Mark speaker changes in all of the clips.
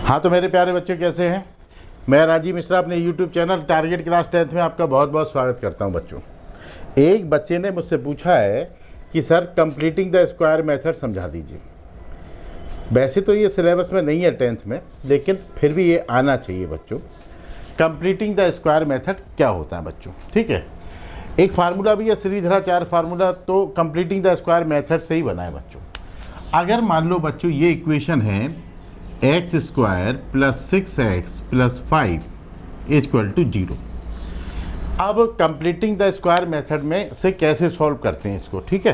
Speaker 1: हाँ तो मेरे प्यारे बच्चे कैसे हैं। मैं राजीव मिश्रा अपने YouTube channel target class 10th में आपका बहुत बहुत स्वागत करता हूं। बच्चों, एक बच्चे ने मुझसे पूछा है कि sir completing the square method समझा दीजिए। वैसे तो ये सिलेबस में नहीं है 10th में, लेकिन फिर भी ये आना चाहिए बच्चों। कंप्लीटिंग द स्क्वायर मेथड क्या होता है बच्चों, ठीक है। एक फार्मूला भी है श्रीधराचार्य फार्मूला, तो कंप्लीटिंग द स्क्वायर मेथड से ही बना है बच्चों। अगर मान लो बच्चों ये इक्वेशन है x square plus 6x plus 5 equal to 0। अब कंप्लीटिंग द स्क्वायर मेथड में से कैसे सॉल्व करते हैं इसको, ठीक है।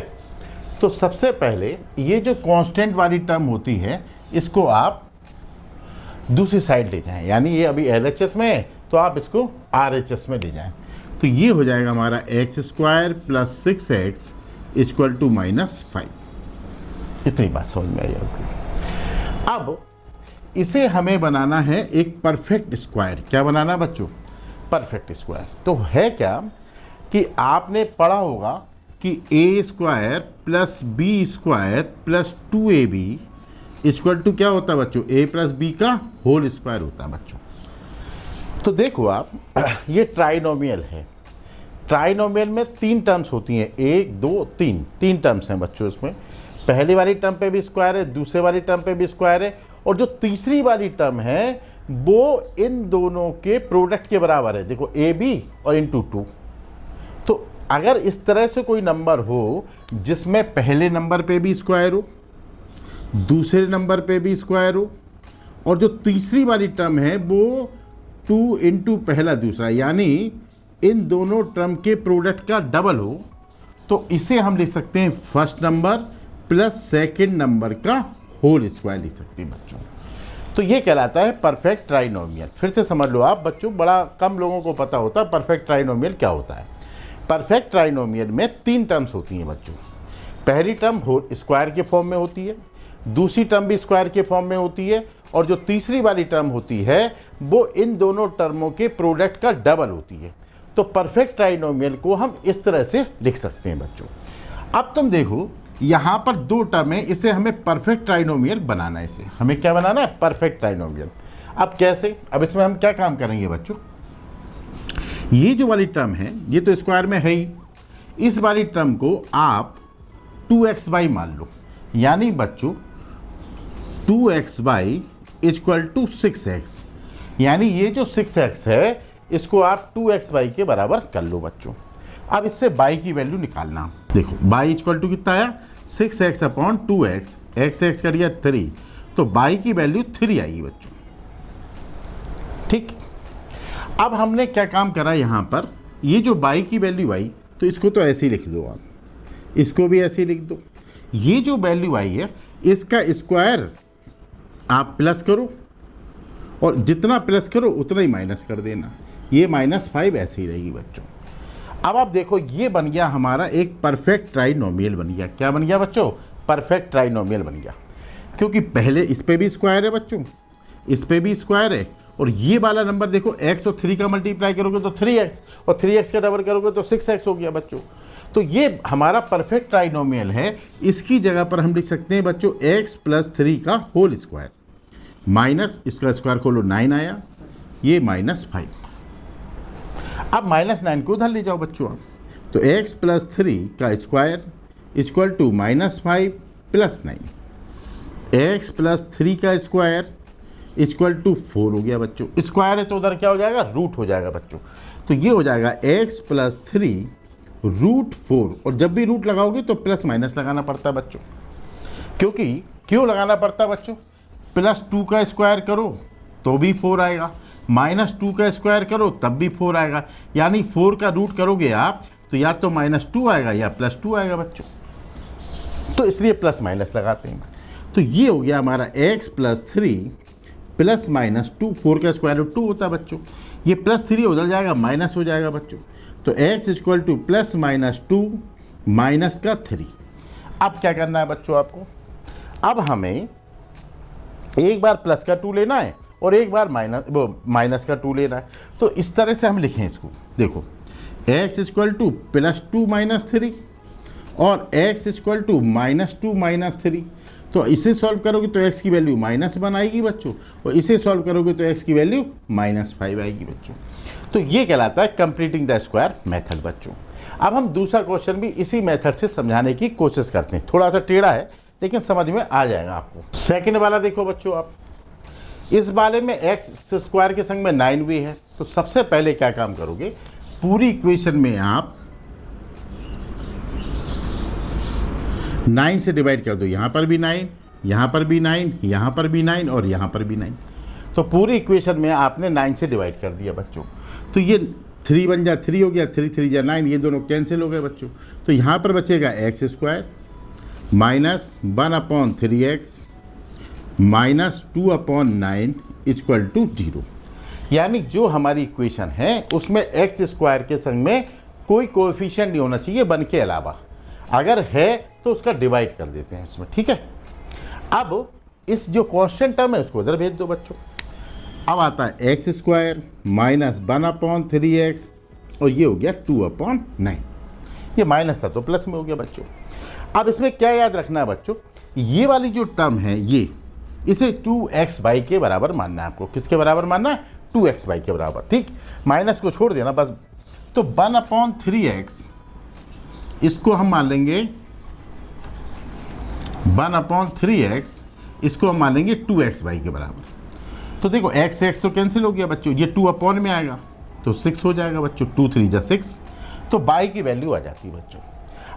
Speaker 1: तो सबसे पहले ये जो कांस्टेंट वाली टर्म होती है इसको आप दूसरी साइड ले जाएं, यानी ये अभी LHS में है तो आप इसको RHS में ले जाएं। तो ये हो जाएगा हमारा x square plus 6x equal to -5। इतनी बात समझ में आई आपको। अब इसे हमें बनाना है एक परफेक्ट स्क्वायर। क्या बनाना बच्चों? Perfect square. तो है क्या कि आपने पढ़ा होगा कि a square plus b square plus 2ab equal to क्या होता है बच्चों? a प्लस बी का होल स्क्वायर होता है बच्चों। तो देखो आप, ये ट्राइनोमियल है। ट्राइनोमियल में 3 टर्म्स होती हैं, 1 2 3 टर्म्स हैं बच्चों। इसमें पहली वाली टर्म पे भी स्क्वायर है, दूसरे वाली टर्म पे भी स्क्वायर है, और जो तीसरी वाली टर्म है वो इन दोनों के प्रोडक्ट के बराबर है। देखो ab और इंटू 2। तो अगर इस तरह से कोई नंबर हो जिसमें पहले नंबर पे भी स्क्वायर हो, दूसरे नंबर पे भी स्क्वायर हो, और जो तीसरी वाली टर्म है वो 2 इंटू पहला दूसरा, यानी इन दोनों टर्म के प्रोडक्ट का डबल हो, तो इसे हम लिख सकते हैं first number plus second number का होल स्क्वायर लिख सकते हैं बच्चों। तो ये कहलाता है परफेक्ट ट्राइनोमियल। फिर से समझ लो आप बच्चों, बड़ा कम लोगों को पता होता है परफेक्ट ट्राइनोमियल क्या होता है। परफेक्ट ट्राइनोमियल में 3 टर्म्स होती हैं बच्चों। पहली टर्म स्क्वायर के फॉर्म में होती है, दूसरी टर्म भी स्क्वायर के फॉर्म में होती है, और जो तीसरी वाली टर्म होती है वो इन दोनों टर्मों के प्रोडक्ट का डबल होती है। तो परफेक्ट ट्राइनोमियल को हम इस तरह से लिख सकते हैं बच्चों। अब तुम देखो यहाँ पर 2 टर्म है, इसे हमें परफेक्ट ट्राइनोमियल बनाना है। इसे हमें क्या बनाना है? Perfect trinomial. अब कैसे? अब इसमें हम क्या काम करेंगे बच्चों? ये जो वाली टर्म है ये तो स्क्वायर में है ही, इस वाली टर्म को आप 2xy मान लो, यानी बच्चों 2xy इक्वल टू 6x, यानी ये जो 6x है इसको आप 2xy के बराबर कर लो बच्चों। अब इससे y की वैल्यू निकालना। देखो y इक्वल टू कितना आया? 6x अपॉन 2x, x कर दिया 3, तो y की वैल्यू 3 आएगी बच्चों, ठीक। अब हमने क्या काम करा यहाँ पर, ये जो y की वैल्यू आई तो इसको तो ऐसे ही लिख दो आप, इसको भी ऐसे ही लिख दो। ये जो वैल्यू आई है इसका स्क्वायर आप प्लस करो, और जितना प्लस करो उतना ही माइनस कर देना। ये -5 ऐसे ही रहेगी बच्चों। अब आप देखो ये बन गया हमारा एक परफेक्ट ट्राइनोमियल बन गया। क्या बन गया बच्चों? परफेक्ट ट्राइनोमियल बन गया, क्योंकि पहले इस पे भी स्क्वायर है बच्चों, इस पे भी स्क्वायर है, और ये वाला नंबर देखो x और 3 का मल्टीप्लाई करोगे तो 3x, और 3x का डबल करोगे तो 6x हो गया बच्चों। तो ये हमारा परफेक्ट ट्राइनोमियल है। इसकी जगह पर हम लिख सकते हैं बच्चों x प्लस 3 का होल स्क्वायर, माइनस इसका स्क्वायर खोलो 9 आया, ये -5। अब -9 को उधर ले जाओ बच्चों आप, तो x प्लस 3 का square equal to -5 plus 9, x plus 3 का स्क्वायर इक्वल टू 4 हो गया बच्चों। स्क्वायर है तो उधर क्या हो जाएगा? रूट हो जाएगा बच्चों। तो ये हो जाएगा x प्लस 3 रूट 4, और जब भी रूट लगाओगे तो प्लस माइनस लगाना पड़ता है बच्चों। क्यों लगाना पड़ता है बच्चों? +2 का स्क्वायर करो तो भी 4 आएगा, -2 का स्क्वायर करो तब भी 4 आएगा, यानी 4 का रूट करोगे आप तो या तो -2 आएगा या +2 आएगा बच्चों। तो इसलिए प्लस माइनस लगाते हैं। तो ये हो गया हमारा x प्लस 3 प्लस -2, 4 का स्क्वायर रूट 2 होता है बच्चों। ये +3 उधर जाएगा माइनस हो जाएगा बच्चों। तो x equal to plus -2 minus का 3। अब क्या करना है बच्चों आपको? अब हमें एक बार प्लस का 2 लेना है और एक बार माइनस का 2 लेना है। तो इस तरह से हम लिखें इसको। देखो x इक्वल टू +2 - 3 और x इक्वल टू -2 - 3। तो इसे सॉल्व करोगे तो x की वैल्यू -1 आएगी बच्चों, और इसे सॉल्व करोगे तो x की वैल्यू -5 आएगी बच्चों। तो ये कहलाता है कंप्लीटिंग द स्क्वायर मेथड बच्चों। अब हम दूसरा क्वेश्चन भी इसी मेथड से समझाने की कोशिश करते हैं, थोड़ा सा टेढ़ा है लेकिन समझ में आ जाएगा आपको। सेकंड वाला देखो बच्चों, आप इस वाले में एक्स स्क्वायर के संग में 9 भी है, तो सबसे पहले क्या काम करोगे, पूरी इक्वेशन में आप 9 से डिवाइड कर दो। यहाँ पर भी 9, यहाँ पर भी 9, यहाँ पर भी 9 और यहाँ पर भी 9। तो पूरी इक्वेशन में आपने 9 से डिवाइड कर दिया बच्चों। तो ये 3 बन जा 3 हो गया, 3 3 जा 9, ये दोनों कैंसिल हो गए बच्चों। तो यहाँ पर बचेगा x square -1/3x -2/9 equal to 0। यानी जो हमारी इक्वेशन है उसमें एक्स स्क्वायर के संग में कोई कोएफिशिएंट नहीं होना चाहिए 1 के अलावा, अगर है तो उसका डिवाइड कर देते हैं इसमें, ठीक है। अब इस जो कांस्टेंट टर्म है उसको उधर भेज दो बच्चों। अब आता है एक्स स्क्वायर -1/3x और ये हो गया 2/9। ये माइनस था तो प्लस में हो गया बच्चों। अब इसमें क्या याद रखना है बच्चों, ये वाली जो टर्म है ये इसे 2x/y के बराबर मानना है आपको। किसके बराबर मानना है, 2x/y के बराबर, ठीक। माइनस को छोड़ देना बस। तो 1/3x इसको हम मान लेंगे 1/3x, इसको हम मान लेंगे 2x/y के बराबर। तो देखो x तो कैंसिल हो गया बच्चों, ये 2 में आएगा तो 6 हो जाएगा बच्चों, 2 3 जा 6, तो y की वैल्यू आ जाती है बच्चों।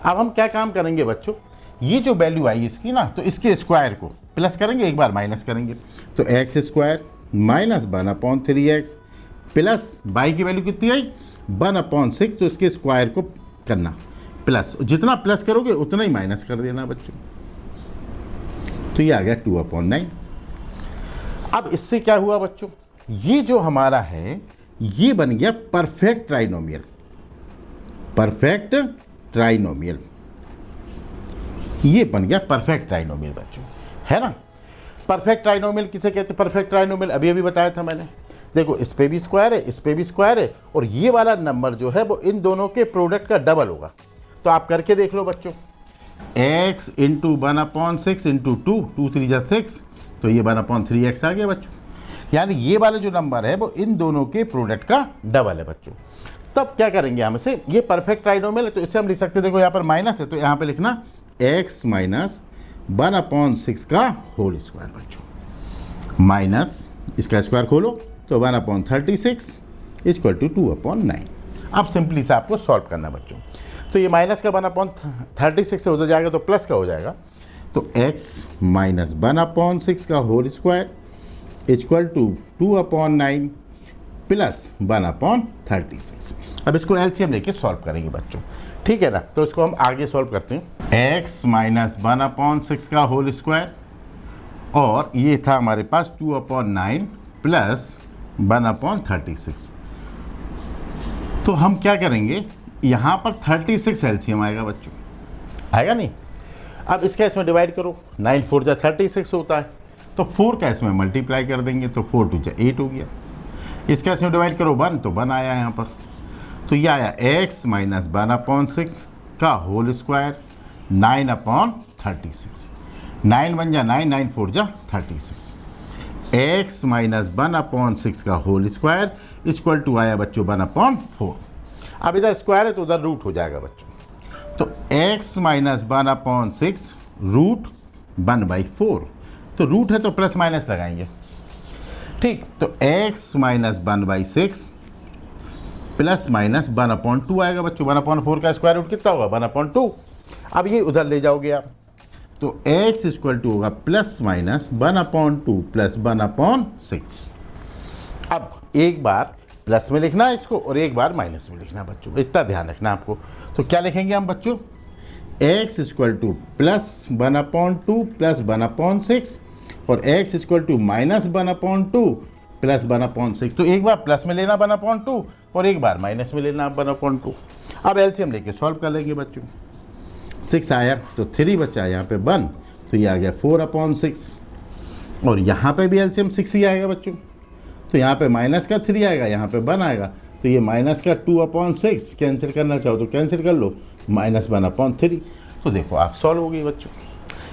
Speaker 1: अब हम क्या काम करेंगे बच्चों, ये जो वैल्यू आई इसकी ना, तो इसके स्क्वायर को प्लस करेंगे, एक बार माइनस करेंगे। तो x square -1/3x plus y की वैल्यू कितनी आई 1/6, तो इसके स्क्वायर को करना प्लस, जितना प्लस करोगे उतना ही माइनस कर देना बच्चों। तो ये आ गया 2/9। अब इससे क्या हुआ बच्चों, ये जो हमारा है ये बन गया परफेक्ट ट्राइनोमियल। परफेक्ट ट्राइनोमियल, ये बन गया परफेक्ट ट्राइनोमियल बच्चों, है ना। परफेक्ट ट्राइनोमियल किसे कहते हैं, परफेक्ट ट्राइनोमियल अभी अभी बताया था मैंने। देखो इस पे भी स्क्वायर है, इस पे भी स्क्वायर है, और ये वाला नंबर जो है वो इन दोनों के प्रोडक्ट का डबल होगा। तो आप करके देख लो बच्चों, x × 1/6 × 2, 2 3 जा 6, तो ये 1/3x आ गया बच्चों। यानी ये वाला जो नंबर है वो इन दोनों के प्रोडक्ट का डबल है बच्चों। तब क्या करेंगे हम इसे, ये परफेक्ट ट्राइनोमियल है तो इसे हम लिख सकते हैं, देखो यहाँ पर माइनस है तो यहाँ पे लिखना x - 1/6 का होल स्क्वायर बच्चों, माइनस इसका स्क्वायर खोलो तो 1/36 इक्वल टू 2/9। अब सिंपली से आपको सॉल्व करना बच्चों। तो ये माइनस का 1/36 से उधर जाएगा तो प्लस का हो जाएगा, तो x - 1/6 का whole square equal to 2/9 plus 1/36। अब इसको एलसीएम लेके सॉल्व करेंगे बच्चों, ठीक है ना। तो इसको हम आगे सॉल्व करते हैं। x - 1/6 का होल स्क्वायर, और ये था हमारे पास 2/9 प्लस 1/36। तो हम क्या करेंगे, यहाँ पर 36 एलसीएम आएगा बच्चों, आएगा नहीं। अब इसका इसमें डिवाइड करो, 9 4 जा 36 होता है, तो 4 का इसमें मल्टीप्लाई कर देंगे तो 4 2 जा 8 हो गया। इसका इसमें डिवाइड करो 1, तो 1 आया यहाँ पर। तो ये आया x - 1/6 का होल स्क्वायर 9/36। 9 1 जा 9, 9 4 जा 36। x - 1/6 का होल स्क्वायर इक्वल टू आया बच्चों 1/4। अब इधर स्क्वायर है तो उधर रूट हो जाएगा बच्चों। तो x - 1/6 रूट 1/4, तो रूट है तो प्लस माइनस लगाएंगे, ठीक। तो x - 1/6 प्लस माइनस 1/2 आएगा बच्चों। 1/4 का स्क्वायर रूट कितना होगा, 1/2। अब ये उधर ले जाओगे आप, तो x इक्वल टू होगा प्लस माइनस 1/2 प्लस 1/6। अब एक बार प्लस में लिखना है इसको और एक बार माइनस में लिखना बच्चों, इतना ध्यान रखना आपको। तो क्या लिखेंगे हम बच्चों, x equal to plus 1/2 plus 1/6 और x equal to minus 1/2 plus 1/6। तो एक बार प्लस में लेना 1/2 और एक बार माइनस में लेना 1/2। अब एलसीएम लेके सॉल्व कर लेंगे बच्चों। 6 आया तो 3 बचा, यहाँ पे 1, तो ये आ गया 4/6, और यहाँ पे भी एलसीएम 6 ही आएगा बच्चों। तो यहाँ पे माइनस का 3 आएगा, यहाँ पे 1 आएगा, तो ये माइनस का 2/6 कैंसिल करना चाहो तो कैंसिल कर लो, -1/3। तो देखो आप सॉल्व हो गई बच्चों।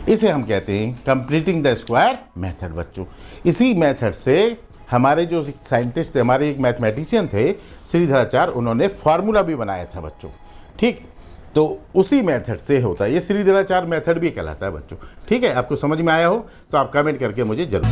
Speaker 1: इसे हम कहते हैं कंप्लीटिंग द स्क्वायर मेथड बच्चों। इसी मेथड से हमारे जो साइंटिस्ट थे, हमारे एक मैथमेटिशियन थे श्रीधराचार्य, उन्होंने फार्मूला भी बनाया था बच्चों। ठीक, तो उसी मेथड से होता है, ये श्रीधराचार्य मेथड भी कहलाता है बच्चों। ठीक है, आपको समझ में आया हो तो आप कमेंट करके मुझे जरूर